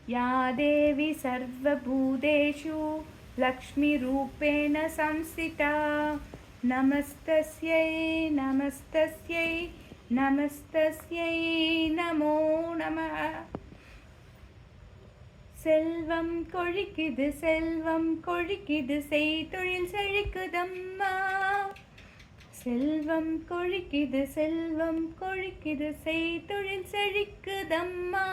या देवी सर्वभूतेषु लक्ष्मीरूपेण संस्थिता नमस्तस्यै नमस्तस्यै नमस्तस्यै नमो नमः. செல்வம் கொழிக்குது செல்வம் கொழிக்குது செய்தொழில் செழிக்குதம்மா. செல்வம் கொழிக்குது செல்வம் கொழிக்குது செய்தொழில் செழிக்குதம்மா.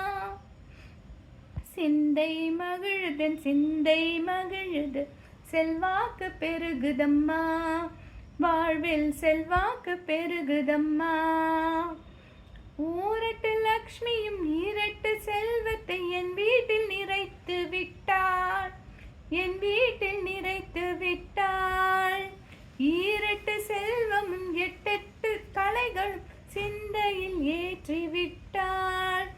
சிந்தை மகிழுதன் சிந்தை மகிழுது செல்வாக்கு பெருகுதம்மா. வாழ்வில் செல்வாக்கு பெருகுதம்மா. ஊரட்டு லக்ஷ்மியும் ஈரட்டு செல்வத்தை என் வீட்டில் நிறைத்து விட்டாள். என் வீட்டில் நிறைத்து விட்டாள். ஈரட்டு செல்வமும் எட்டெட்டு கலைகளும் சிந்தையில் ஏற்றி விட்டாள்.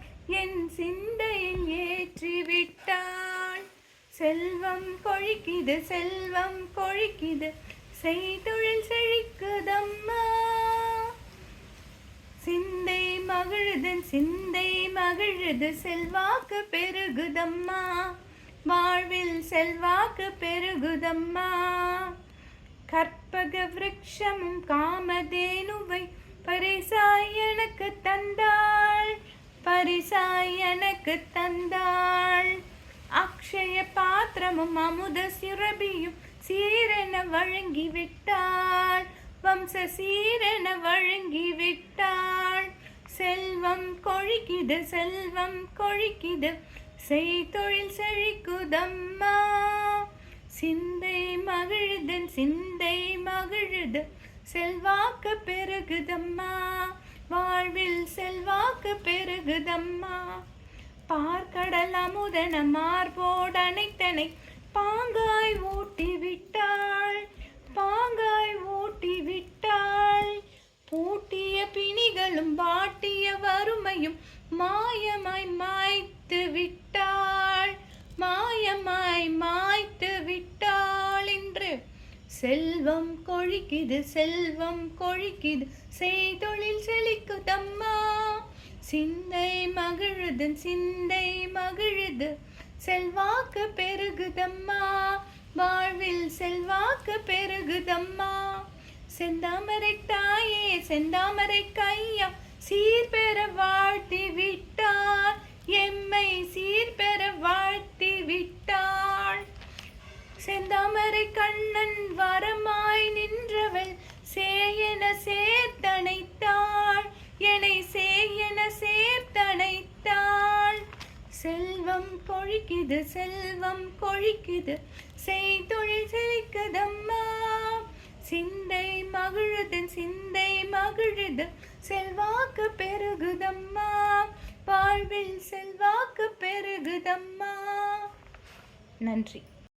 என் சிந்தையில் ஏற்றி விட்டாள். செல்வம் கொழிக்குது செல்வம் கொழிக்குது செய்தொழில் செழிக்குதம்மா. சிந்தை மகிழுதன் சிந்தை மகிழுது செல்வாக்கு பெருகுதம்மா. வாழ்வில் செல்வாக்கு பெருகுதம்மா. கற்பக விருட்சமும் காமதேனுவை பரிசாய் எனக்கு தந்தாள். பரிசாய் எனக்கு தந்தாள். அக்ஷய பாத்திரமும் அமுத சுரபியும் சீரென வழங்கி விட்டாள். வம்ச சீரென வழங்கி விட்டாள். செல்வம் கொழிக்குது செல்வம் கொழிக்குது செய்தொழில் செழிக்குதம்மா. சிந்தை மகிழுதன் சிந்தை மகிழுது செல்வாக்கு பெருகுதம்மா. வாழ்வில் செல்வாக்கு பெருகுதம்மா. பார்க்கடல் அமுதன மார்போடு அனைத்தனை பாங்காய் ஊட்டி விட்டாள். பாங்காய் ஊட்டி விட்டாள். பூட்டிய பிணிகளும் வாட்டிய வறுமையும் மாயமாய் மாய்த்து விட்டாள். மாயமாய் மாய்த்து விட்டாள். என்று செல்வம் கொழிக்குது செல்வம் கொழிக்குது செய்தொழில் செழிக்குதம்மா. சிந்தை மகிழுது சிந்தை மகிழுது செல்வாக்கு பெருகுதம்மா. வாழ்வில் செல்வாக்கு பெருகுதம்மா. செந்தாமரை தாயே செந்தாமரை கையா சீர்பெற வாழ்த்தி விட்டாள். எம்மை சீர்பெற வாழ்த்தி விட்டாள். செந்தாமரை கண்ணன் வரமாய் நின்றவள் சேயன சேர்த்தணைத்தாள். என்னை சேயன சேர்த்தணைத்தாள். செல்வம் கொழிக்குது செல்வம் கொழிக்குது செய்தொழில் செழிக்குதம்மா. சிந்தை மகிழுது சிந்தை மகிழுது செல்வாக்கு பெருகுதம்மா. வாழ்வில் செல்வாக்கு பெருகுதம்மா. நன்றி.